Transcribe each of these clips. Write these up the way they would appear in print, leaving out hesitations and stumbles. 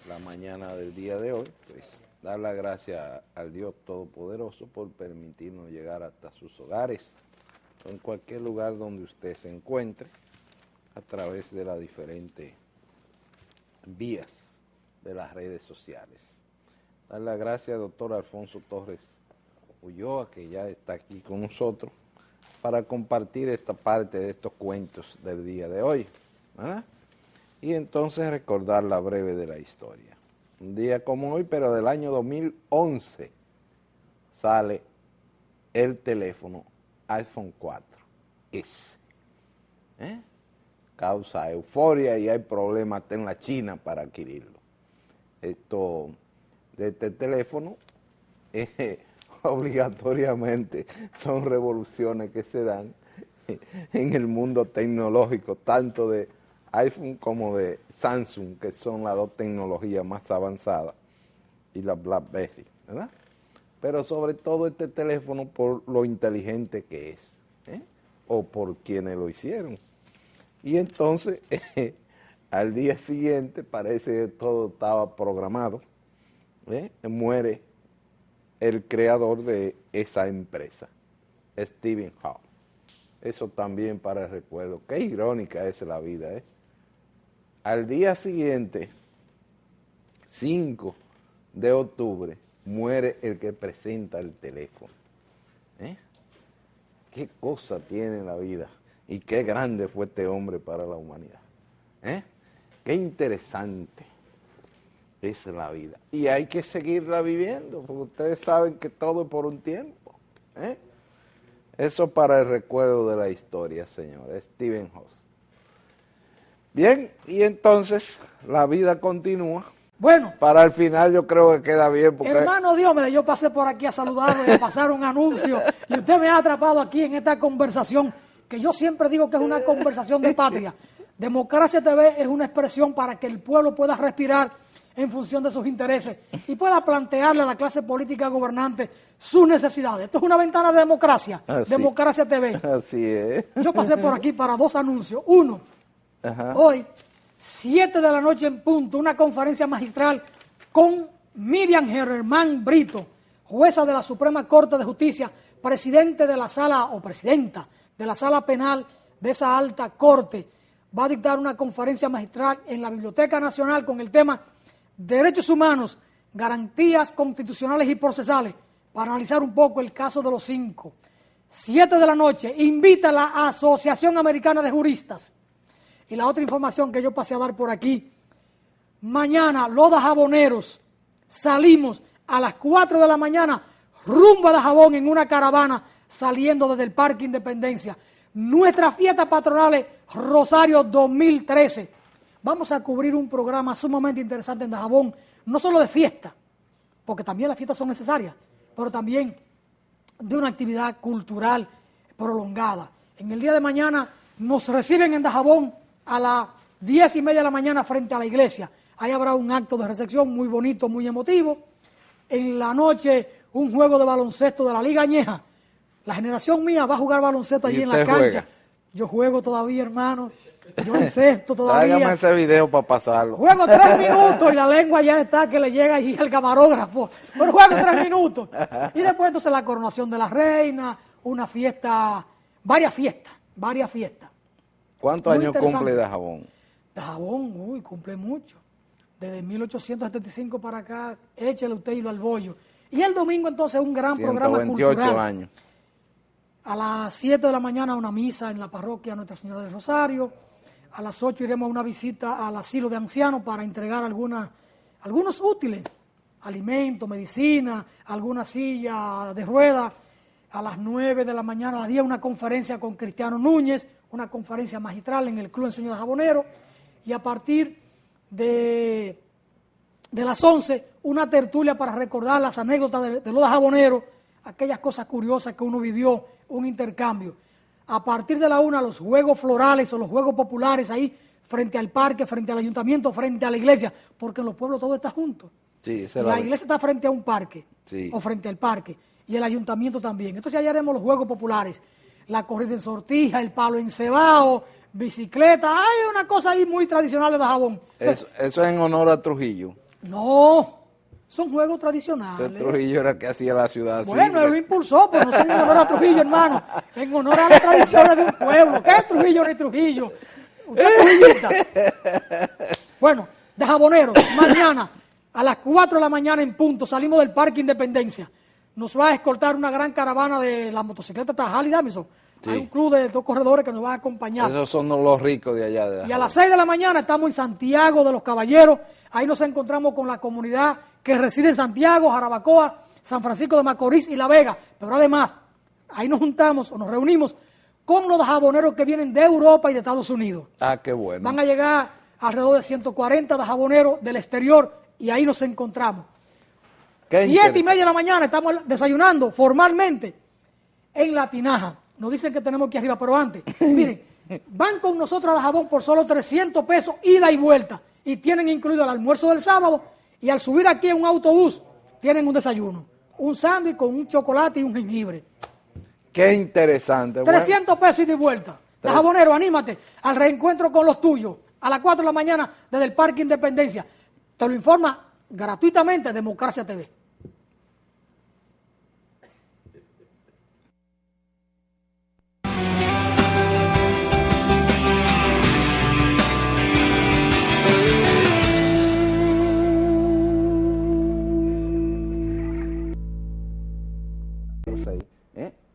la mañana del día de hoy, pues dar las gracias al Dios Todopoderoso por permitirnos llegar hasta sus hogares, o en cualquier lugar donde usted se encuentre, a través de las diferentes vías de las redes sociales. Dar las gracias al doctor Alfonso Torres Ulloa, que ya está aquí con nosotros, para compartir esta parte de estos cuentos del día de hoy, ¿verdad? Y entonces recordar la breve de la historia. Un día como hoy, pero del año 2011, sale el teléfono iPhone 4S. Causa euforia y hay problemas hasta en la China para adquirirlo. Esto de este teléfono obligatoriamente son revoluciones que se dan en el mundo tecnológico, tanto de iPhone como de Samsung, que son las dos tecnologías más avanzadas, y la BlackBerry, ¿verdad? Pero sobre todo este teléfono por lo inteligente que es, o por quienes lo hicieron. Y entonces, al día siguiente, parece que todo estaba programado, muere el creador de esa empresa, Steve Jobs. Eso también para el recuerdo. Qué irónica es la vida, Al día siguiente, 5 de octubre, muere el que presenta el teléfono. Qué cosa tiene la vida y qué grande fue este hombre para la humanidad. Qué interesante es la vida. Y hay que seguirla viviendo, porque ustedes saben que todo es por un tiempo. Eso para el recuerdo de la historia, señor. Stephen Jobs. Bien, y entonces la vida continúa. Bueno. Para el final yo creo que queda bien. Porque... Hermano Diomedes, yo pasé por aquí a saludarlo y a pasar un anuncio, y usted me ha atrapado aquí en esta conversación, que yo siempre digo que es una conversación de patria. Democracia TV es una expresión para que el pueblo pueda respirar en función de sus intereses y pueda plantearle a la clase política gobernante sus necesidades. Esto es una ventana de democracia, Democracia TV. Así es. Yo pasé por aquí para 2 anuncios. Uno, hoy, 7 de la noche en punto, una conferencia magistral con Miriam Germán Brito, jueza de la Suprema Corte de Justicia, presidente de la sala, o presidenta de la sala penal de esa alta corte. Va a dictar una conferencia magistral en la Biblioteca Nacional con el tema Derechos Humanos, Garantías Constitucionales y Procesales, para analizar un poco el caso de los 5. 7 de la noche, invita a la Asociación Americana de Juristas. Y la otra información que yo pasé a dar por aquí, mañana, los Dajaboneros, salimos a las 4 de la mañana, rumbo a Dajabón en una caravana, saliendo desde el Parque Independencia. Nuestra fiesta patronal es Rosario 2013. Vamos a cubrir un programa sumamente interesante en Dajabón, no solo de fiesta, porque también las fiestas son necesarias, pero también de una actividad cultural prolongada. En el día de mañana nos reciben en Dajabón a las 10:30 de la mañana frente a la iglesia. Ahí habrá un acto de recepción muy bonito, muy emotivo. En la noche, un juego de baloncesto de la Liga Añeja. La generación mía va a jugar baloncesto allí en la cancha. Juega? Yo juego todavía, hermano. Yo encesto todavía. Tráigame ese video para pasarlo. Juego 3 minutos y la lengua ya está que le llega ahí el camarógrafo. Pero juego 3 minutos. Y después entonces la coronación de la reina, una fiesta, varias fiestas. ¿Cuántos años cumple Dajabón? Dajabón, cumple mucho. Desde 1875 para acá, échale usted hilo al bollo. Y el domingo entonces un gran programa cultural. 128 años. A las 7 de la mañana una misa en la parroquia Nuestra Señora del Rosario. A las 8 iremos a una visita al asilo de ancianos para entregar algunos útiles, alimentos, medicina, alguna silla de ruedas. A las 9 de la mañana, a las 10, una conferencia con Cristiano Núñez, una conferencia magistral en el Club Ensueño de Jabonero. Y a partir de las 11, una tertulia para recordar las anécdotas de los jaboneros, aquellas cosas curiosas que uno vivió, un intercambio. A partir de la 1, los juegos florales o los juegos populares ahí, frente al parque, frente al ayuntamiento, frente a la iglesia, porque en los pueblos todo está junto. Sí, la iglesia está frente a un parque, sí, o frente al parque, y el ayuntamiento también. Entonces allá haremos los juegos populares, la corrida en sortija, el palo encebado, bicicleta, hay una cosa ahí muy tradicional de Dajabón. Eso es en honor a Trujillo. No, son juegos tradicionales. Trujillo era que hacía la ciudad. Bueno, él lo impulsó, pero no son en honor a Trujillo, hermano. En honor a las tradiciones de un pueblo. ¿Qué es Trujillo ni Trujillo? Usted es trujillista. Bueno, de Jaboneros, mañana a las 4 de la mañana en punto salimos del Parque Independencia. Nos va a escoltar una gran caravana de la motocicleta Harley Davidson. Sí. Hay un club de 2 corredores que nos va a acompañar. Esos son los ricos de allá. Y a las 6 de la mañana estamos en Santiago de los Caballeros. Ahí nos encontramos con la comunidad que reside en Santiago, Jarabacoa, San Francisco de Macorís y La Vega. Pero además, ahí nos juntamos o nos reunimos con los jaboneros que vienen de Europa y de Estados Unidos. Ah, qué bueno. Van a llegar alrededor de 140 de jaboneros del exterior y ahí nos encontramos. 7:30 de la mañana estamos desayunando formalmente en La Tinaja. Nos dicen que tenemos que ir arriba, pero antes, miren, van con nosotros a Dajabón por solo 300 pesos ida y vuelta y tienen incluido el almuerzo del sábado y al subir aquí en un autobús tienen un desayuno, un sándwich con un chocolate y un jengibre. Qué interesante. 300 pesos ida y vuelta. Dajabonero, anímate al reencuentro con los tuyos a las 4 de la mañana desde el Parque Independencia. Te lo informa gratuitamente Democracia TV.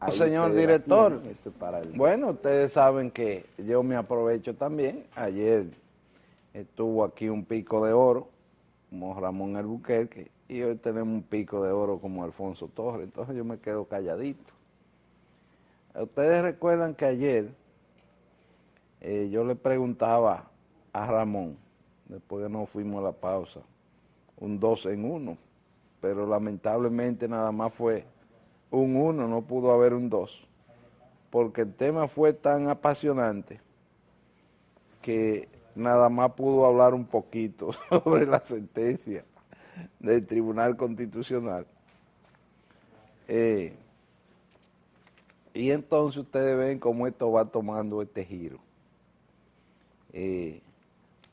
Señor director, bueno, ustedes saben que yo me aprovecho también. Ayer estuvo aquí un pico de oro como Ramón Albuquerque y hoy tenemos un pico de oro como Alfonso Torres, entonces yo me quedo calladito. Ustedes recuerdan que ayer yo le preguntaba a Ramón, después que nos fuimos a la pausa, un 2 en 1, pero lamentablemente nada más fue un 1, no pudo haber un 2, porque el tema fue tan apasionante que nada más pudo hablar un poquito sobre la sentencia del Tribunal Constitucional. Y entonces ustedes ven cómo esto va tomando este giro.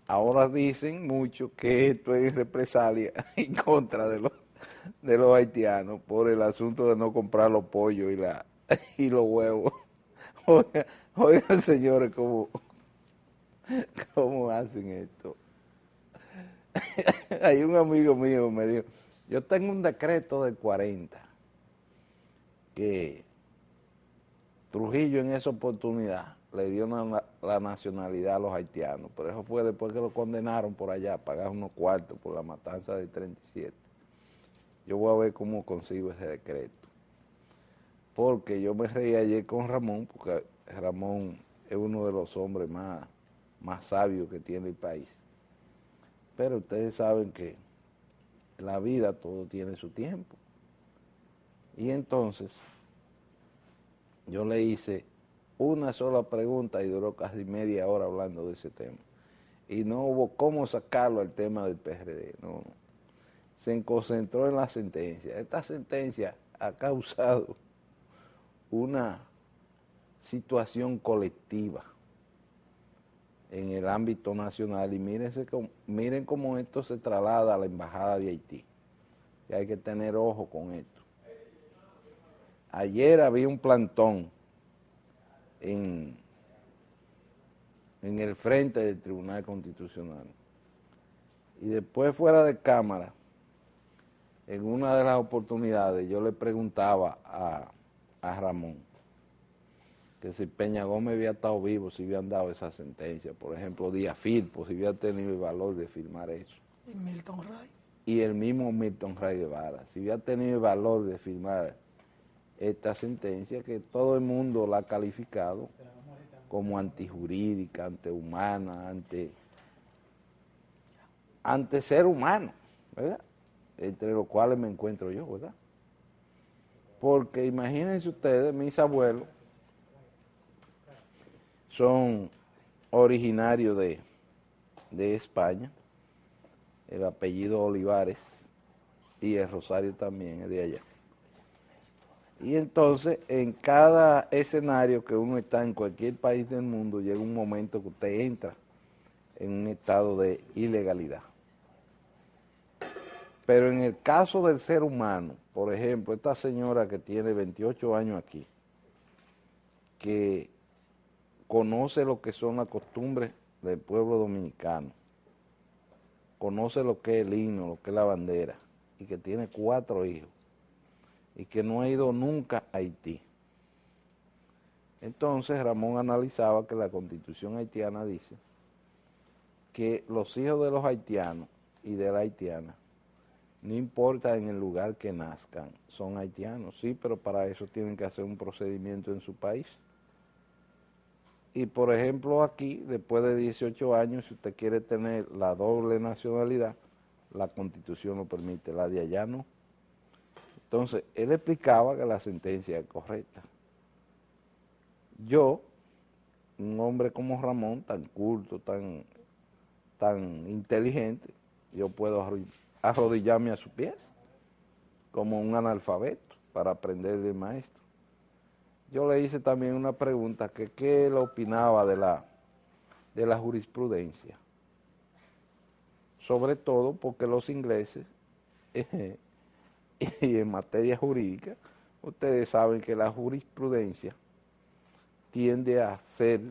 Ahora dicen mucho que esto es represalia en contra de los haitianos por el asunto de no comprar los pollos y los huevos. Oigan, señores, ¿cómo hacen esto? Hay un amigo mío que me dijo, yo tengo un decreto del 40 que Trujillo en esa oportunidad le dio la nacionalidad a los haitianos, pero eso fue después que lo condenaron por allá, pagar unos cuartos por la matanza del 37. Yo voy a ver cómo consigo ese decreto. Porque yo me reí ayer con Ramón, porque Ramón es uno de los hombres más sabios que tiene el país. Pero ustedes saben que en la vida todo tiene su tiempo. Y entonces yo le hice una sola pregunta y duró casi media hora hablando de ese tema. Y no hubo cómo sacarlo al tema del PRD, no. Se concentró en la sentencia. Esta sentencia ha causado una situación colectiva en el ámbito nacional y miren cómo esto se traslada a la Embajada de Haití. Y hay que tener ojo con esto. Ayer había un plantón en el frente del Tribunal Constitucional y después fuera de cámara, en una de las oportunidades yo le preguntaba a Ramón que si Peña Gómez había estado vivo, si habían dado esa sentencia, por ejemplo, Díaz Firpo, si había tenido el valor de firmar eso. Y Milton Ray. Y el mismo Milton Ray Guevara, si había tenido el valor de firmar esta sentencia que todo el mundo la ha calificado como antijurídica, antihumana, ante ser humano, ¿verdad? Entre los cuales me encuentro yo, ¿verdad? Porque imagínense ustedes, mis abuelos son originarios de España, el apellido Olivares, y el Rosario también es de allá. Y entonces, en cada escenario que uno está en cualquier país del mundo, llega un momento que usted entra en un estado de ilegalidad. Pero en el caso del ser humano, por ejemplo, esta señora que tiene 28 años aquí, que conoce lo que son las costumbres del pueblo dominicano, conoce lo que es el himno, lo que es la bandera, y que tiene 4 hijos, y que no ha ido nunca a Haití. Entonces Ramón analizaba que la Constitución haitiana dice que los hijos de los haitianos y de la haitiana, no importa en el lugar que nazcan, son haitianos, sí, pero para eso tienen que hacer un procedimiento en su país. Y por ejemplo aquí, después de 18 años, si usted quiere tener la doble nacionalidad, la Constitución lo permite, la de allá no. Entonces, él explicaba que la sentencia es correcta. Yo, un hombre como Ramón, tan culto, tan inteligente, yo puedo arrodillarme a sus pies, como un analfabeto, para aprender del maestro. Yo le hice también una pregunta, que qué él opinaba de la jurisprudencia, sobre todo porque los ingleses, y en materia jurídica, ustedes saben que la jurisprudencia tiende a ser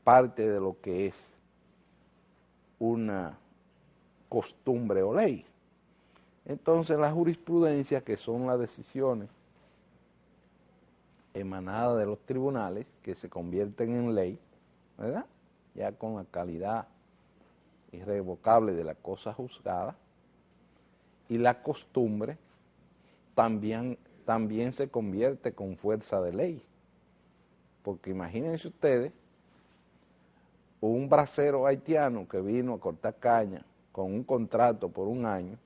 parte de lo que es una costumbre o ley. Entonces la jurisprudencia, que son las decisiones emanadas de los tribunales, que se convierten en ley, ¿verdad? Ya con la calidad irrevocable de la cosa juzgada, y la costumbre también se convierte con fuerza de ley. Porque imagínense ustedes, un bracero haitiano que vino a cortar caña con un contrato por 1 año,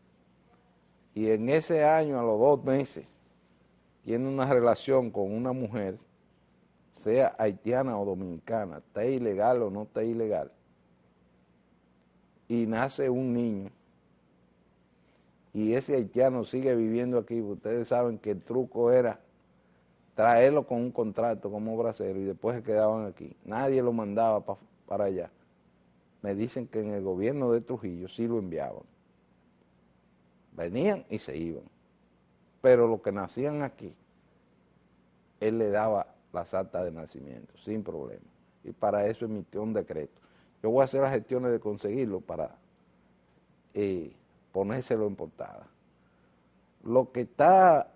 y en ese año, a los 2 meses, tiene una relación con una mujer, sea haitiana o dominicana, esté ilegal o no esté ilegal, y nace un niño, y ese haitiano sigue viviendo aquí. Ustedes saben que el truco era traerlo con un contrato como bracero y después se quedaban aquí. Nadie lo mandaba para allá. Me dicen que en el gobierno de Trujillo sí lo enviaban. Venían y se iban. Pero los que nacían aquí, él le daba las actas de nacimiento, sin problema. Y para eso emitió un decreto. Yo voy a hacer las gestiones de conseguirlo para ponérselo en portada. Lo que está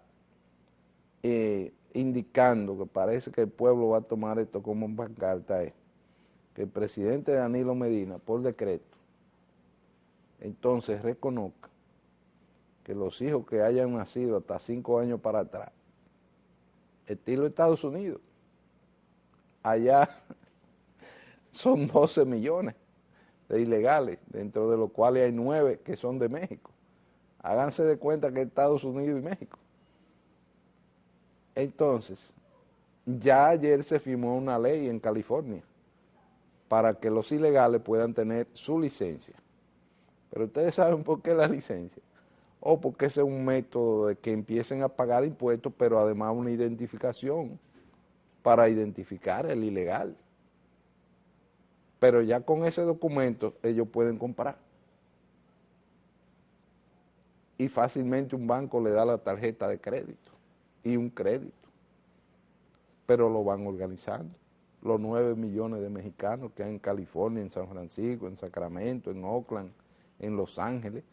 indicando que parece que el pueblo va a tomar esto como un pancarta es que el presidente Danilo Medina, por decreto, entonces reconozca que los hijos que hayan nacido hasta 5 años para atrás, estilo Estados Unidos, allá son 12 millones de ilegales, dentro de los cuales hay 9 que son de México. Háganse de cuenta que Estados Unidos y México. Entonces, ya ayer se firmó una ley en California para que los ilegales puedan tener su licencia. Pero ustedes saben por qué la licencia. O porque ese es un método de que empiecen a pagar impuestos, pero además una identificación para identificar el ilegal. Pero ya con ese documento ellos pueden comprar. Y fácilmente un banco le da la tarjeta de crédito y un crédito. Pero lo van organizando. Los 9 millones de mexicanos que hay en California, en San Francisco, en Sacramento, en Oakland, en Los Ángeles,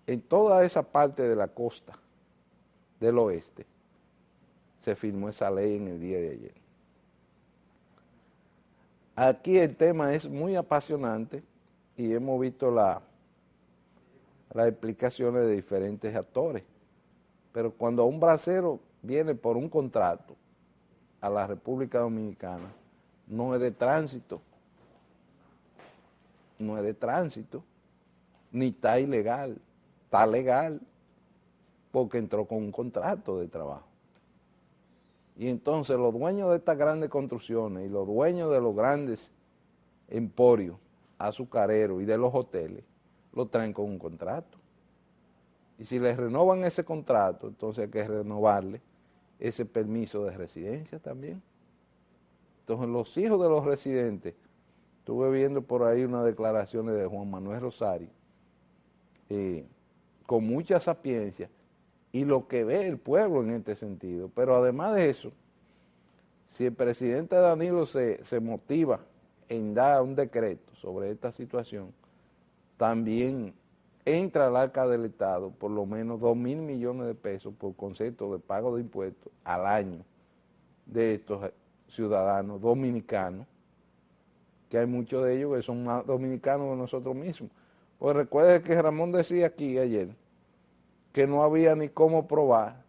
en toda esa parte de la costa del oeste, se firmó esa ley en el día de ayer. Aquí el tema es muy apasionante y hemos visto las explicaciones de diferentes actores, pero cuando un bracero viene por un contrato a la República Dominicana, no es de tránsito, ni está ilegal, está legal, porque entró con un contrato de trabajo. Y entonces los dueños de estas grandes construcciones y los dueños de los grandes emporios azucareros y de los hoteles, lo traen con un contrato. Y si les renovan ese contrato, entonces hay que renovarle ese permiso de residencia también. Entonces los hijos de los residentes, estuve viendo por ahí unas declaraciones de Juan Manuel Rosario, con mucha sapiencia y lo que ve el pueblo en este sentido. Pero además de eso, si el presidente Danilo se motiva en dar un decreto sobre esta situación, también entra al arca del Estado por lo menos 2.000 millones de pesos por concepto de pago de impuestos al año de estos ciudadanos dominicanos, que hay muchos de ellos que son más dominicanos que nosotros mismos. Pues recuerde que Ramón decía aquí ayer que no había ni cómo probar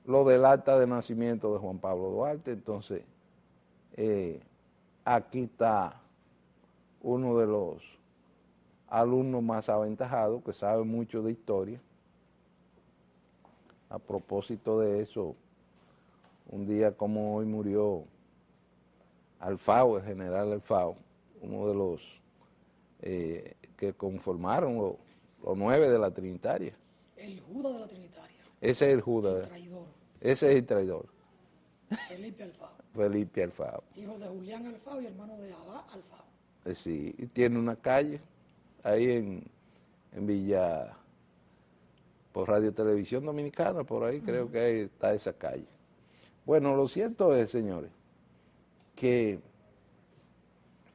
lo del acta de nacimiento de Juan Pablo Duarte. Entonces, aquí está uno de los alumnos más aventajados que sabe mucho de historia. A propósito de eso, un día como hoy murió Alfao, el general Alfao, uno de los que conformaron los 9 de la Trinitaria. El Judas de la Trinitaria. Ese es el Judas. El traidor. Ese es el traidor. Felipe Alfao. Felipe Alfao. Hijo de Julián Alfao y hermano de Adá Alfao. Sí, y tiene una calle ahí en Villa, por Radio Televisión Dominicana, por ahí creo que ahí está esa calle. Bueno, lo cierto es, señores, que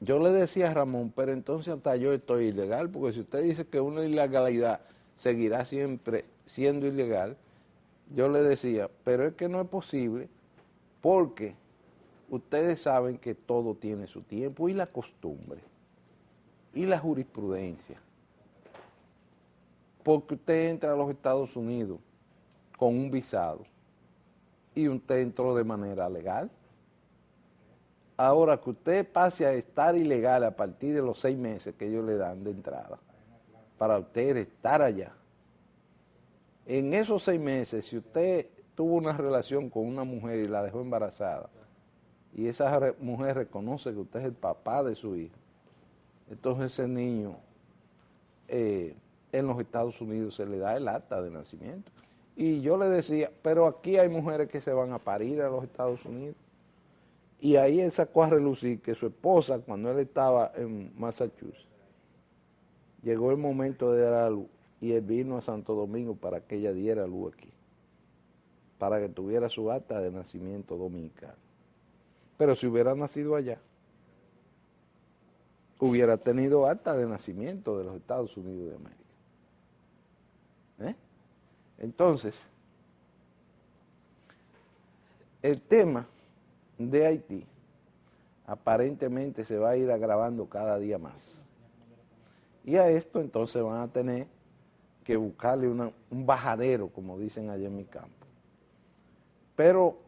yo le decía a Ramón, pero entonces hasta yo estoy ilegal, porque si usted dice que una ilegalidad seguirá siempre siendo ilegal, yo le decía, pero es que no es posible, porque ustedes saben que todo tiene su tiempo, y la costumbre, y la jurisprudencia. Porque usted entra a los Estados Unidos con un visado, y usted entró de manera legal. Ahora que usted pase a estar ilegal a partir de los 6 meses que ellos le dan de entrada, para usted estar allá, en esos 6 meses, si usted tuvo una relación con una mujer y la dejó embarazada, y esa mujer reconoce que usted es el papá de su hijo, entonces ese niño en los Estados Unidos se le da el acta de nacimiento. Y yo le decía, pero aquí hay mujeres que se van a parir a los Estados Unidos. Y ahí él sacó a relucir que su esposa, cuando él estaba en Massachusetts, llegó el momento de dar a luz, y él vino a Santo Domingo para que ella diera luz aquí, para que tuviera su acta de nacimiento dominicano. Pero si hubiera nacido allá, hubiera tenido acta de nacimiento de los Estados Unidos de América. Entonces, el tema de Haití aparentemente se va a ir agravando cada día más. Y a esto entonces van a tener que buscarle un bajadero, como dicen allá en mi campo. Pero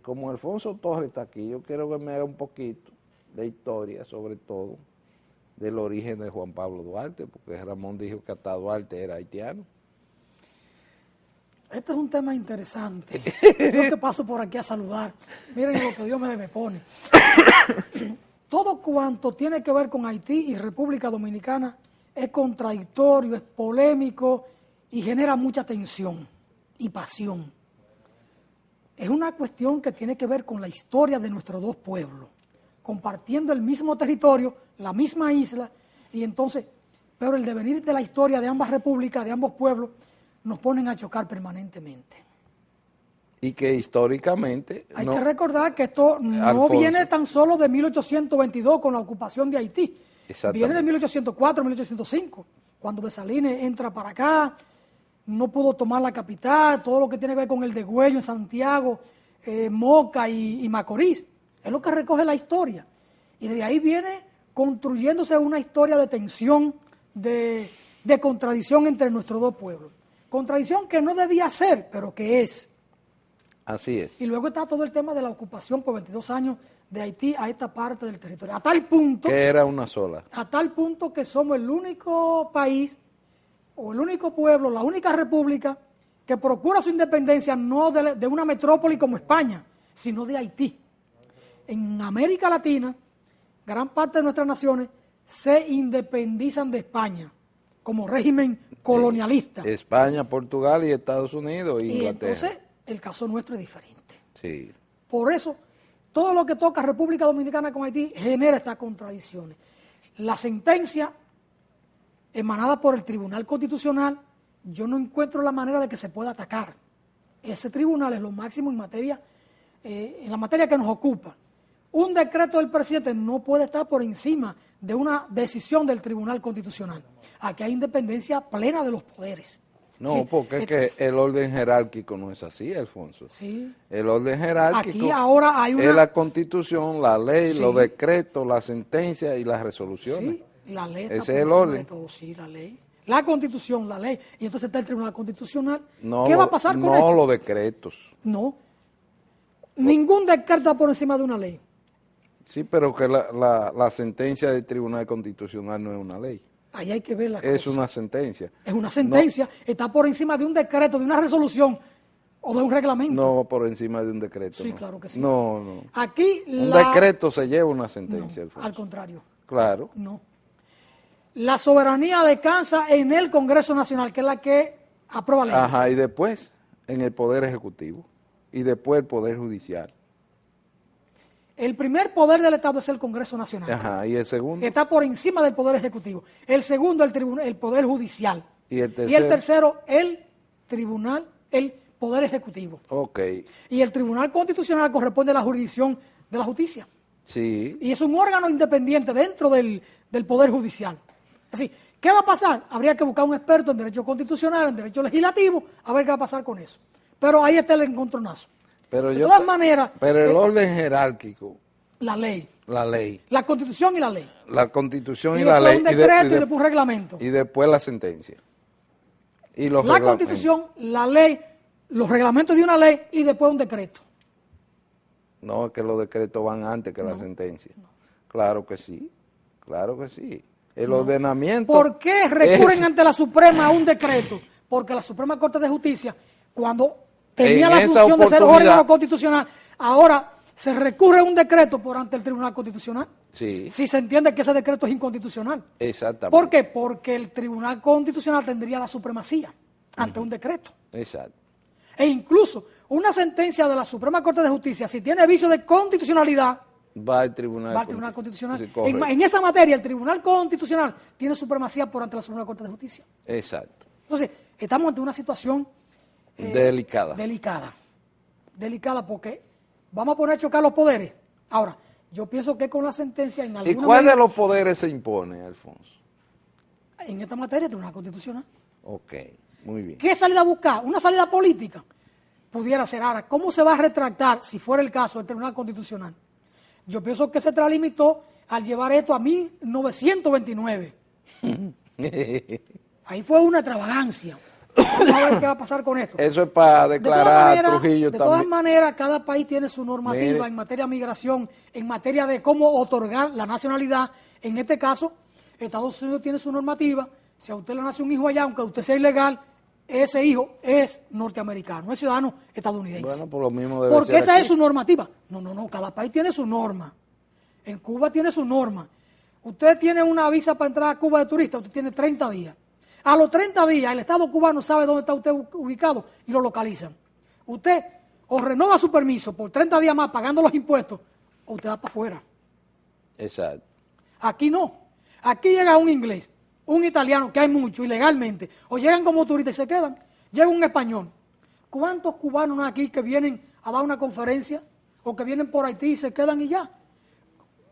como Alfonso Torres está aquí, yo quiero que me haga un poquito de historia, sobre todo del origen de Juan Pablo Duarte, porque Ramón dijo que hasta Duarte era haitiano. Este es un tema interesante. Yo que paso por aquí a saludar. Miren lo que Dios me pone. Todo cuanto tiene que ver con Haití y República Dominicana es contradictorio, es polémico y genera mucha tensión y pasión. Es una cuestión que tiene que ver con la historia de nuestros dos pueblos, compartiendo el mismo territorio, la misma isla, y entonces, pero el devenir de la historia de ambas repúblicas, de ambos pueblos, nos ponen a chocar permanentemente. Y que históricamente... Hay que recordar que esto no viene tan solo de 1822 con la ocupación de Haití. Viene de 1804, 1805, cuando Dessalines entra para acá, no pudo tomar la capital, todo lo que tiene que ver con el degüello en Santiago, Moca y Macorís. Es lo que recoge la historia. Y de ahí viene construyéndose una historia de tensión, de contradicción entre nuestros dos pueblos. Contradicción que no debía ser, pero que es. Así es. Y luego está todo el tema de la ocupación por 22 años de Haití a esta parte del territorio. A tal punto... Que era una sola. A tal punto que somos el único país, o el único pueblo, la única república, que procura su independencia no de una metrópoli como España, sino de Haití. En América Latina, gran parte de nuestras naciones se independizan de España como régimen colonialista. España, Portugal y Estados Unidos e Inglaterra. Y entonces el caso nuestro es diferente. Sí. Por eso, todo lo que toca República Dominicana con Haití genera estas contradicciones. La sentencia emanada por el Tribunal Constitucional, yo no encuentro la manera de que se pueda atacar. Ese tribunal es lo máximo en la materia que nos ocupa. Un decreto del presidente no puede estar por encima de una decisión del Tribunal Constitucional. Aquí hay independencia plena de los poderes. No, Sí, porque es que el orden jerárquico no es así, Alfonso. Sí. El orden jerárquico Aquí ahora hay una... es la Constitución, la ley, Sí. los decretos, las sentencias y las resoluciones. Sí, la ley está Ese por es el encima orden. de todo, sí, la ley. La Constitución, la ley. Y entonces está el Tribunal Constitucional. No, ¿Qué va a pasar con esto? No los decretos. No. Ningún decreto está por encima de una ley. Sí, pero que la sentencia del Tribunal Constitucional no es una ley. Ahí hay que ver la Es cosa. una sentencia. Es una sentencia, está por encima de un decreto, de una resolución o de un reglamento. No por encima de un decreto. Sí, no. claro que sí. No. Aquí Un decreto se lleva una sentencia, No, Alfonso. al contrario, Claro. no. La soberanía descansa en el Congreso Nacional, que es la que aprueba leyes. Ajá, y después en el Poder Ejecutivo. Y después el Poder Judicial. El primer poder del Estado es el Congreso Nacional. Ajá, y el segundo. Está por encima del Poder Ejecutivo. El segundo, el Poder Judicial. Y el tercero. Y el tercero, el Tribunal, el Poder Ejecutivo. Ok, Y el Tribunal Constitucional corresponde a la jurisdicción de la justicia. sí. Y es un órgano independiente dentro del Poder Judicial. Es decir, ¿qué va a pasar? Habría que buscar un experto en derecho constitucional, en derecho legislativo, a ver qué va a pasar con eso. Pero ahí está el encontronazo. Pero De todas maneras, Pero el orden jerárquico, la ley, la ley, la Constitución y la ley. la Constitución Y y la después ley. un decreto y después un reglamento. Y después la sentencia. Y los La reglamentos. Constitución, la ley, los reglamentos de una ley y después un decreto. No, es que los decretos van antes que la sentencia. Claro que sí, claro que sí. El ordenamiento. ¿Por qué recurren es- ante la Suprema a un decreto? Porque la Suprema Corte de Justicia, cuando tenía En la esa función de ser oportunidad- órgano constitucional, ahora se recurre a un decreto por ante el Tribunal Constitucional. Sí, Si se entiende que ese decreto es inconstitucional. exactamente. ¿Por qué? Porque el Tribunal Constitucional tendría la supremacía ante un decreto. Exacto. E incluso una sentencia de la Suprema Corte de Justicia, si tiene vicio de constitucionalidad, Va al Tribunal, va al Tribunal Constitucional. Sí, correcto. En esa materia, el Tribunal Constitucional tiene supremacía por ante la Suprema Corte de Justicia. Exacto. Entonces, estamos ante una situación Delicada. delicada porque vamos a poner a chocar los poderes. Ahora, yo pienso que con la sentencia en ¿Y alguna cuál de medida, los poderes se impone, Alfonso? en esta materia, el Tribunal Constitucional. Ok, muy bien. ¿Qué salida a buscar? Una salida política. Pudiera ser. Ahora, ¿cómo se va a retractar, si fuera el caso, el Tribunal Constitucional? Yo pienso que se tralimitó al llevar esto a 1929. Ahí fue una extravagancia. Vamos a ver qué va a pasar con esto. Eso es para declarar a Trujillo de todas también. maneras, cada país tiene su normativa Mire. en materia de migración, en materia de cómo otorgar la nacionalidad. En este caso, Estados Unidos tiene su normativa. Si a usted le nace un hijo allá, aunque usted sea ilegal, ese hijo es norteamericano, es ciudadano estadounidense. Bueno, por lo mismo debe Porque ser esa aquí. es su normativa. No, cada país tiene su norma. En Cuba tiene su norma. Usted tiene una visa para entrar a Cuba de turista, usted tiene 30 días. A los 30 días el Estado cubano sabe dónde está usted ubicado y lo localizan. Usted o renova su permiso por 30 días más pagando los impuestos o usted va para afuera. Exacto. Aquí no. Aquí llega un inglés, un italiano, que hay mucho ilegalmente, o llegan como turistas y se quedan. Llega un español. ¿Cuántos cubanos no hay aquí que vienen a dar una conferencia o que vienen por Haití y se quedan y ya?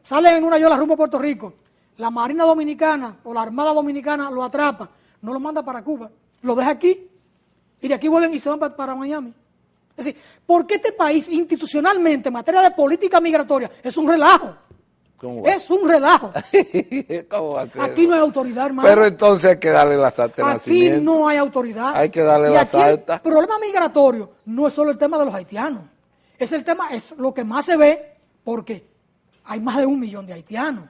Salen en una yola rumbo a Puerto Rico. La Marina Dominicana o la Armada Dominicana lo atrapa, no lo manda para Cuba, lo deja aquí y de aquí vuelven y se van para Miami. Es decir, ¿por qué este país institucionalmente en materia de política migratoria es un relajo? ¿Cómo va? Es un relajo. ¿Cómo va a ser? Aquí no hay autoridad, hermano. Pero entonces hay que darle las actas de Aquí nacimiento. no hay autoridad. Hay que darle Y las aquí actas. El problema migratorio no es solo el tema de los haitianos. Es el tema, es lo que más se ve porque hay más de 1 millón de haitianos.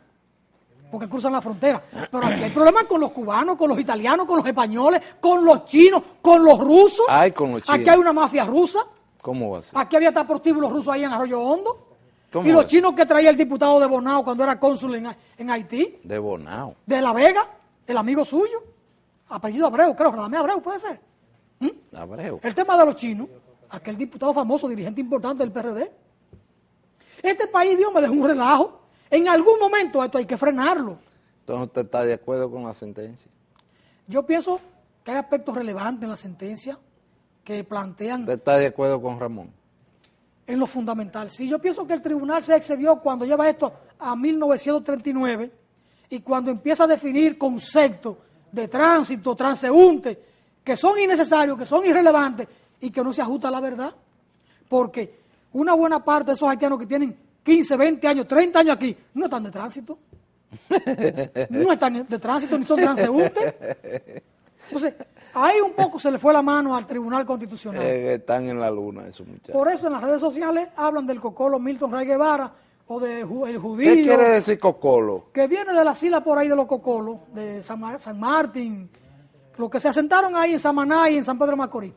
Porque cruzan la frontera. Pero aquí hay problemas con los cubanos, con los italianos, con los españoles, con los chinos, con los rusos. Ay, con los chinos. Aquí hay una mafia rusa. ¿Cómo va a ser? Aquí había hasta prostíbulos rusos ahí en Arroyo Hondo. ¿Cómo Y va los a ser? chinos que traía el diputado de Bonao cuando era cónsul en Haití. De Bonao. De La Vega, el amigo suyo. Apellido Abreu, creo, Radamés Abreu, puede ser. Abreu. El tema de los chinos, aquel diputado famoso, dirigente importante del PRD. Este país, Dios me dejó un relajo. En algún momento esto hay que frenarlo. Entonces usted está de acuerdo con la sentencia. Yo pienso que hay aspectos relevantes en la sentencia que plantean... ¿Usted está de acuerdo con Ramón? En lo fundamental, sí. Yo pienso que el tribunal se excedió cuando lleva esto a 1939 y cuando empieza a definir conceptos de tránsito, transeúnte, que son innecesarios, que son irrelevantes y que no se ajusta a la verdad. Porque una buena parte de esos haitianos que tienen 15, 20 años, 30 años aquí, no están de tránsito. No están de tránsito ni son transeúntes. Entonces, ahí un poco se le fue la mano al Tribunal Constitucional. Están en la luna esos muchachos. Por eso en las redes sociales hablan del cocolo Milton Ray Guevara o del judío. ¿Qué quiere decir cocolo? Que viene de las islas por ahí de los cocolos, de San Martín, los que se asentaron ahí en Samaná y en San Pedro de Macorís.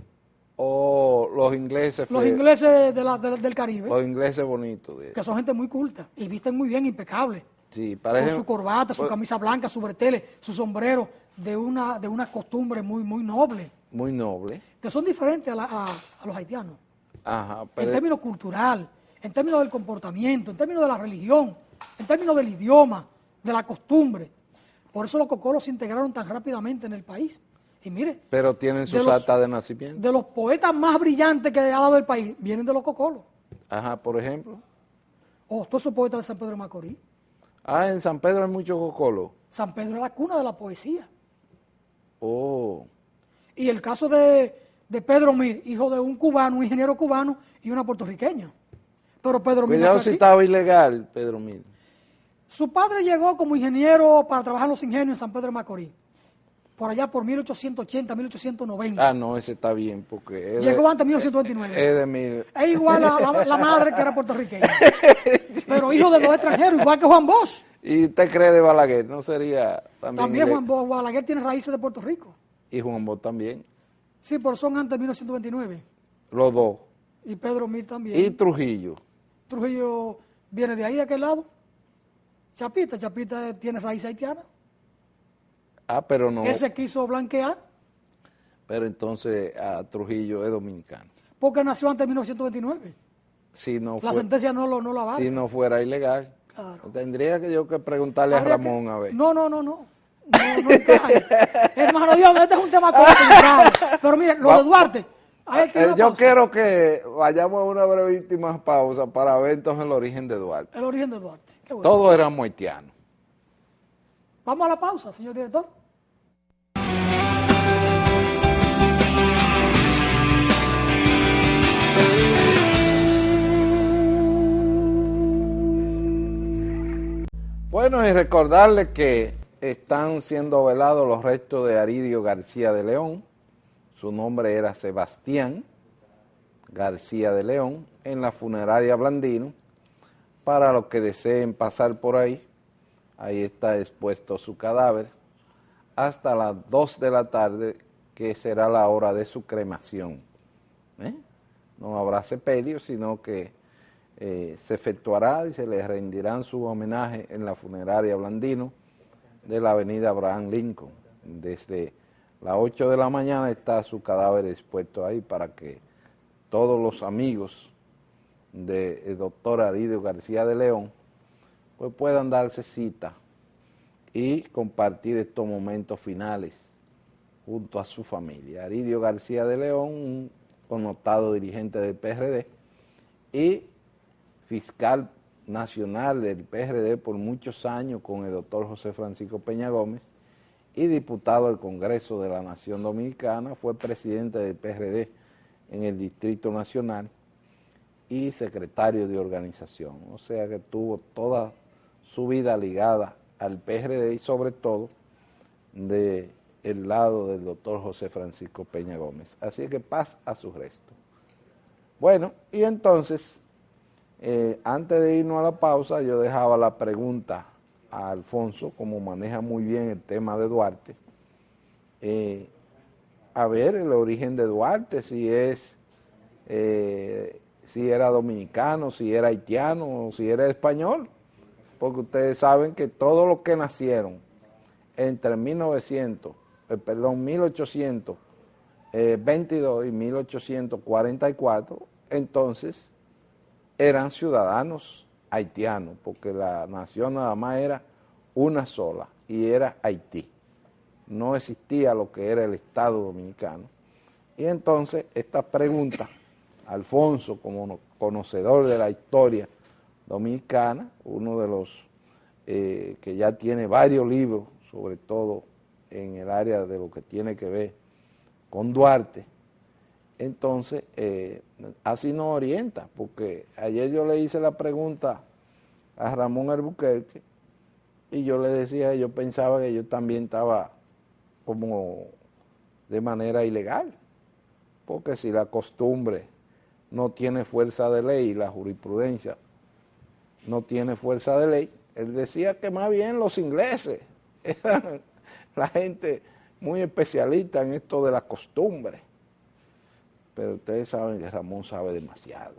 O los ingleses. Los ingleses del Caribe. Los ingleses bonitos. Que son gente muy culta y visten muy bien, impecables. Sí, con su corbata, su camisa blanca, su bretele, su sombrero, de una costumbre muy, muy noble. Muy noble. Que son diferentes a los haitianos. Ajá. En términos cultural, en términos del comportamiento, en términos de la religión, en términos del idioma, de la costumbre. Por eso los cocolos se integraron tan rápidamente en el país. Y mire. Pero tienen sus actas de nacimiento. De los poetas más brillantes que ha dado el país, vienen de los cocolos. Ajá, por ejemplo. Oh, todos esos poetas de San Pedro de Macorís. Ah, en San Pedro hay muchos cocolos. San Pedro es la cuna de la poesía. Oh. Y el caso de Pedro Mir, hijo de un cubano, un ingeniero cubano y una puertorriqueña. Pero Pedro Mir Cuidado si estaba ilegal, Pedro Mir. Su padre llegó como ingeniero para trabajar en los ingenios en San Pedro de Macorís. Por allá por 1880, 1890. Ah, no, ese está bien, porque... Llegó antes de 1929. Es de mil... Es igual a la madre que era puertorriqueña. Pero hijo de dos extranjeros, igual que Juan Bosch. ¿Y usted cree de Balaguer? ¿No sería también...? También Juan Bosch, Balaguer tiene raíces de Puerto Rico. Y Juan Bosch también. Sí, pero son antes de 1929. Los dos. Y Pedro Mir también. ¿Y Trujillo? Trujillo viene de ahí, de aquel lado. Chapita tiene raíz haitiana. Ah, pero no. Él se quiso blanquear. Pero entonces Trujillo es dominicano. Porque nació antes de 1929. Si no la sentencia no lo avala. Si no fuera ilegal. Claro. Tendría que preguntarle a Ramón a ver. No encaje. Hermano Dios, este es un tema complicado. Pero mire, lo de Duarte. Yo quiero que vayamos a una brevísima pausa para ver entonces el origen de Duarte. El origen de Duarte. Qué bueno. Todos éramos haitianos. Vamos a la pausa, señor director. Bueno, y recordarles que están siendo velados los restos de Aridio García de León. Su nombre era Sebastián García de León, en la funeraria Blandino. Para los que deseen pasar por ahí, ahí está expuesto su cadáver, hasta las 2 de la tarde, que será la hora de su cremación. No habrá sepelio, sino que se efectuará y se le rendirán su homenaje en la funeraria Blandino de la avenida Abraham Lincoln. Desde las 8 de la mañana está su cadáver expuesto ahí para que todos los amigos del doctor Aridio García de León pues puedan darse cita y compartir estos momentos finales junto a su familia. Aridio García de León, un connotado dirigente del PRD y fiscal nacional del PRD por muchos años con el doctor José Francisco Peña Gómez y diputado del Congreso de la Nación Dominicana, fue presidente del PRD en el Distrito Nacional y secretario de organización, o sea que tuvo toda su vida ligada al PRD y sobre todo del lado del doctor José Francisco Peña Gómez. Así que paz a su resto. Bueno, y entonces, antes de irnos a la pausa, yo dejaba la pregunta a Alfonso, como maneja muy bien el tema de Duarte, a ver el origen de Duarte, si era dominicano, si era haitiano, si era español, porque ustedes saben que todos los que nacieron entre 1822 y 1844, entonces eran ciudadanos haitianos, porque la nación nada más era una sola, y era Haití. no existía lo que era el Estado Dominicano. Y entonces esta pregunta, Alfonso, como conocedor de la historia dominicana, uno de los que ya tiene varios libros, sobre todo en el área de lo que tiene que ver con Duarte, entonces así nos orienta, porque ayer yo le hice la pregunta a Ramón Albuquerque y yo le decía, yo pensaba que yo también estaba como de manera ilegal, porque si la costumbre no tiene fuerza de ley y la jurisprudencia no tiene fuerza de ley, él decía que más bien los ingleses eran la gente muy especialista en esto de la costumbre. Pero ustedes saben que Ramón sabe demasiado.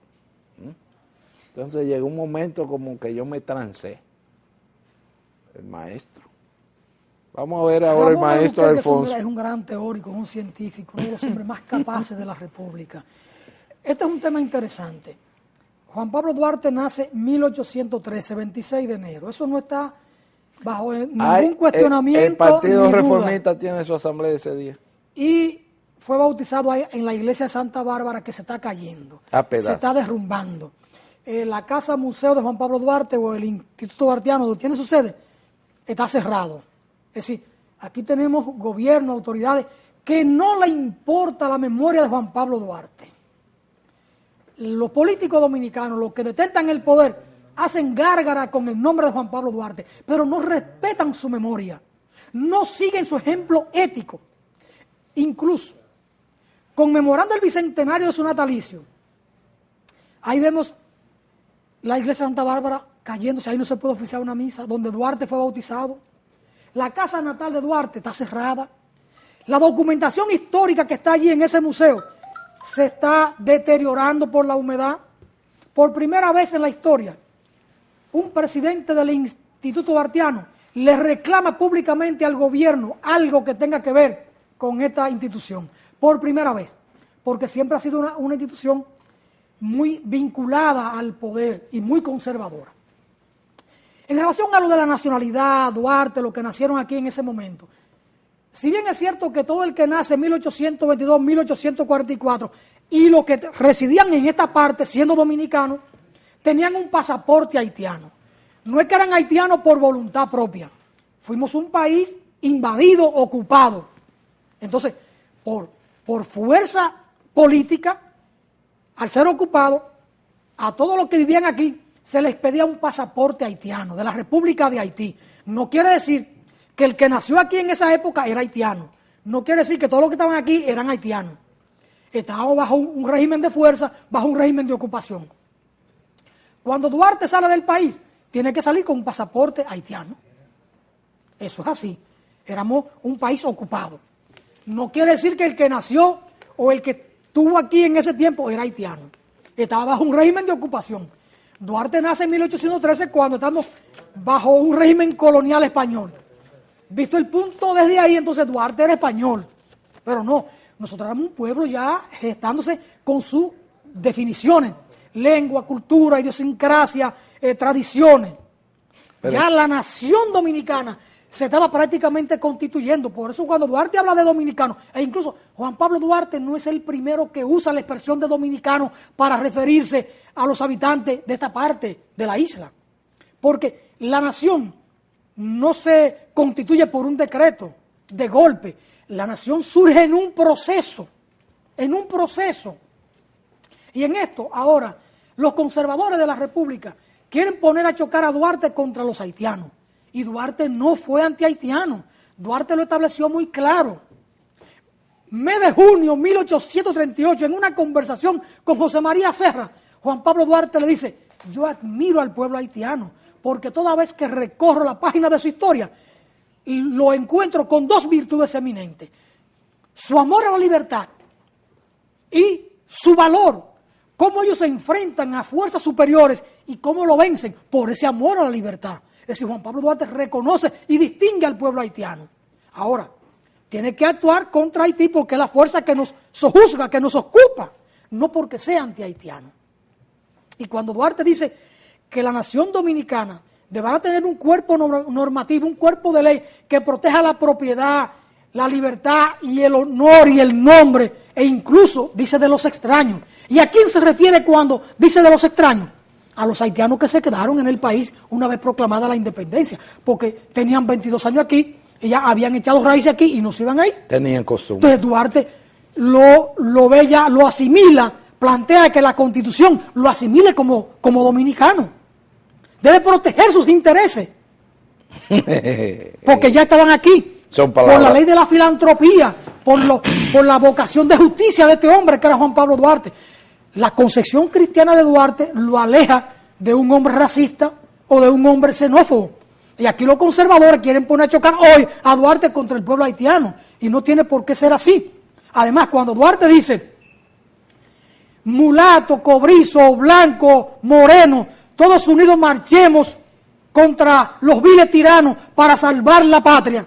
Entonces llegó un momento como que yo me trancé, el maestro. Vamos a ver ahora el maestro Alfonso. Es un gran teórico, un científico, uno de los hombres más capaces de la República. Este es un tema interesante. Juan Pablo Duarte nace en 1813, 26 de enero. Eso no está bajo ningún cuestionamiento. El Partido Reformista tiene su asamblea ese día. Y fue bautizado en la iglesia de Santa Bárbara, que se está cayendo, se está derrumbando. La casa museo de Juan Pablo Duarte o el Instituto Duartiano, donde tiene su sede, está cerrado. Es decir, aquí tenemos gobierno, autoridades, que no le importa la memoria de Juan Pablo Duarte. Los políticos dominicanos, los que detentan el poder, hacen gárgara con el nombre de Juan Pablo Duarte, pero no respetan su memoria, no siguen su ejemplo ético. Incluso, conmemorando el bicentenario de su natalicio, ahí vemos la iglesia de Santa Bárbara cayéndose, ahí no se puede oficiar una misa, donde Duarte fue bautizado. La casa natal de Duarte está cerrada. La documentación histórica que está allí en ese museo se está deteriorando por la humedad. Por primera vez en la historia, un presidente del Instituto Duartiano le reclama públicamente al gobierno algo que tenga que ver con esta institución. Por primera vez, porque siempre ha sido una institución muy vinculada al poder y muy conservadora. En relación a lo de la nacionalidad, Duarte, los que nacieron aquí en ese momento, si bien es cierto que todo el que nace en 1822, 1844, y los que residían en esta parte, siendo dominicanos, tenían un pasaporte haitiano. No es que eran haitianos por voluntad propia. Fuimos un país invadido, ocupado. Entonces, por fuerza política, al ser ocupado, a todos los que vivían aquí se les pedía un pasaporte haitiano, de la República de Haití. No quiere decir que el que nació aquí en esa época era haitiano. No quiere decir que todos los que estaban aquí eran haitianos. Estábamos bajo un régimen de fuerza, bajo un régimen de ocupación. Cuando Duarte sale del país, tiene que salir con un pasaporte haitiano. Eso es así. Éramos un país ocupado. No quiere decir que el que nació o el que estuvo aquí en ese tiempo era haitiano. Estaba bajo un régimen de ocupación. Duarte nace en 1813 cuando estamos bajo un régimen colonial español. Visto el punto desde ahí, entonces Duarte era español. Pero no, nosotros éramos un pueblo ya gestándose con sus definiciones. Lengua, cultura, idiosincrasia, tradiciones. Ya la nación dominicana se estaba prácticamente constituyendo. Por eso cuando Duarte habla de dominicanos, e incluso Juan Pablo Duarte no es el primero que usa la expresión de dominicano para referirse a los habitantes de esta parte de la isla. Porque la nación no se constituye por un decreto de golpe. La nación surge en un proceso. Y en esto, ahora, los conservadores de la República quieren poner a chocar a Duarte contra los haitianos. Y Duarte no fue anti-haitiano. Duarte lo estableció muy claro. Mes de junio de 1838, en una conversación con José María Serra, Juan Pablo Duarte le dice: yo admiro al pueblo haitiano, porque toda vez que recorro la página de su historia, lo encuentro con dos virtudes eminentes: su amor a la libertad y su valor, cómo ellos se enfrentan a fuerzas superiores y cómo lo vencen por ese amor a la libertad. Es decir, Juan Pablo Duarte reconoce y distingue al pueblo haitiano. Ahora, tiene que actuar contra Haití porque es la fuerza que nos sojuzga, que nos ocupa, no porque sea anti-haitiano. Y cuando Duarte dice que la nación dominicana deberá tener un cuerpo normativo, un cuerpo de ley que proteja la propiedad, la libertad y el honor y el nombre, e incluso dice de los extraños. ¿Y a quién se refiere cuando dice de los extraños? A los haitianos que se quedaron en el país una vez proclamada la independencia, porque tenían 22 años aquí y ya habían echado raíces aquí y no se iban ahí. Tenían costumbre. Entonces Duarte lo ve ya, lo asimila, plantea que la Constitución lo asimile como dominicano. Debe proteger sus intereses, porque ya estaban aquí. Son por la ley de la filantropía, por la vocación de justicia de este hombre que era Juan Pablo Duarte. La concepción cristiana de Duarte lo aleja de un hombre racista o de un hombre xenófobo. Y aquí los conservadores quieren poner a chocar hoy a Duarte contra el pueblo haitiano, y no tiene por qué ser así. Además, cuando Duarte dice mulato, cobrizo, blanco, moreno, todos unidos marchemos contra los viles tiranos para salvar la patria,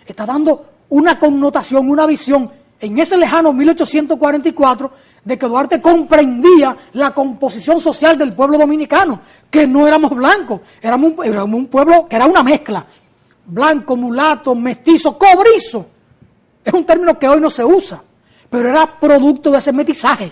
está dando una connotación, una visión en ese lejano 1844 de que Duarte comprendía la composición social del pueblo dominicano, que no éramos blancos, éramos un pueblo que era una mezcla, blanco, mulato, mestizo, cobrizo. Es un término que hoy no se usa, pero era producto de ese mestizaje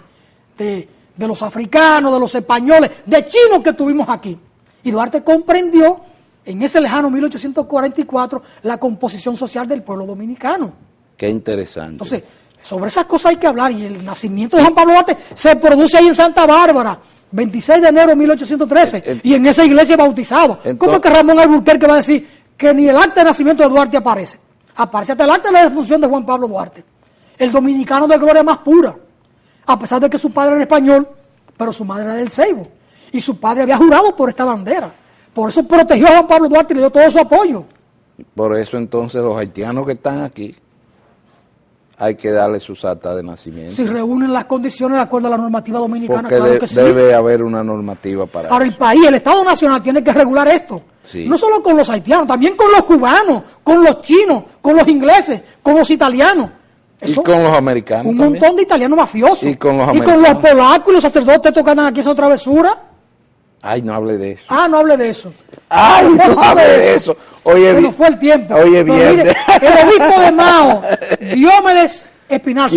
de los africanos, de los españoles, de chinos que tuvimos aquí. Y Duarte comprendió en ese lejano 1844 la composición social del pueblo dominicano. Qué interesante. Entonces, sobre esas cosas hay que hablar, y el nacimiento de Juan Pablo Duarte se produce ahí en Santa Bárbara, 26 de enero de 1813, y en esa iglesia bautizado. ¿Cómo es que Ramón Alburquerque va a decir que ni el acta de nacimiento de Duarte aparece? Aparece hasta el acta de la defunción de Juan Pablo Duarte, el dominicano de gloria más pura, a pesar de que su padre era español, pero su madre era del Ceibo, y su padre había jurado por esta bandera. Por eso protegió a Juan Pablo Duarte y le dio todo su apoyo. Por eso entonces los haitianos que están aquí, hay que darle sus actas de nacimiento. Si reúnen las condiciones de acuerdo a la normativa dominicana, porque claro que sí. Debe haber una normativa para Ahora eso. el país, el Estado Nacional tiene que regular esto. Sí. No solo con los haitianos, también con los cubanos, con los chinos, con los ingleses, con los italianos. Eso, y con los americanos un también. Montón de italianos mafiosos. Y con los americanos. Y con los polacos y los sacerdotes estos que andan aquí esa travesura. Ay, no hable de eso. Ah, no hable de eso. Ay, no hable de eso. Oye, se nos fue el tiempo. Oye, bien. Mire, el obispo de Mao, Diomedes Espinal,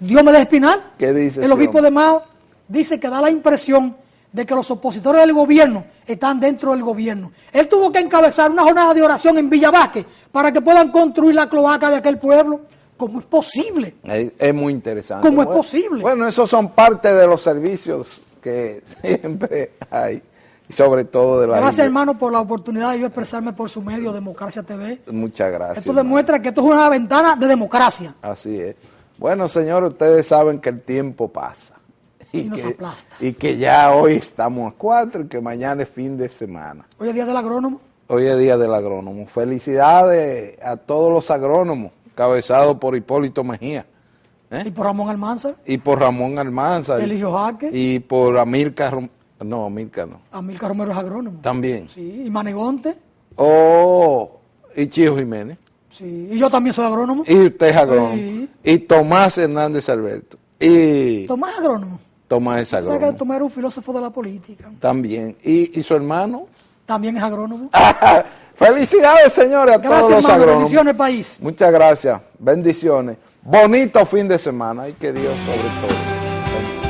Diomedes Espinal, ¿qué dice? El obispo de Mao dice que da la impresión de que los opositores del gobierno están dentro del gobierno. Él tuvo que encabezar una jornada de oración en Villa Vázquez para que puedan construir la cloaca de aquel pueblo. ¿Cómo es posible? Es muy interesante. ¿Cómo es posible? Bueno, esos son parte de los servicios que siempre hay, y sobre todo de la Gracias, hermano, por la oportunidad de yo expresarme por su medio, Democracia TV. Muchas gracias. Esto demuestra que esto es una ventana de democracia. Así es. Bueno, señores, ustedes saben que el tiempo pasa. Y nos aplasta. Y que ya hoy estamos a 4 y que mañana es fin de semana. Hoy es día del agrónomo. Hoy es día del agrónomo. Felicidades a todos los agrónomos, cabezados por Hipólito Mejía. Y por Ramón Almanzar. Y por Ramón Almanzar. Eligio Jaque. Y por Amílcar. No, Amílcar no. Amílcar Romero es agrónomo. También. Sí, y Manegonte. Oh, y Chío Jiménez. Sí, y yo también soy agrónomo. Y usted es agrónomo. Sí. Y Tomás Hernández Alberto. Y Tomás es agrónomo. Tomás es agrónomo. O sea que Tomás era un filósofo de la política. También. ¿Y su hermano? También es agrónomo. Felicidades, señores, a todos los agrónomos. Bendiciones, país. Muchas gracias. Bendiciones. Bonito fin de semana y que Dios sobre todo.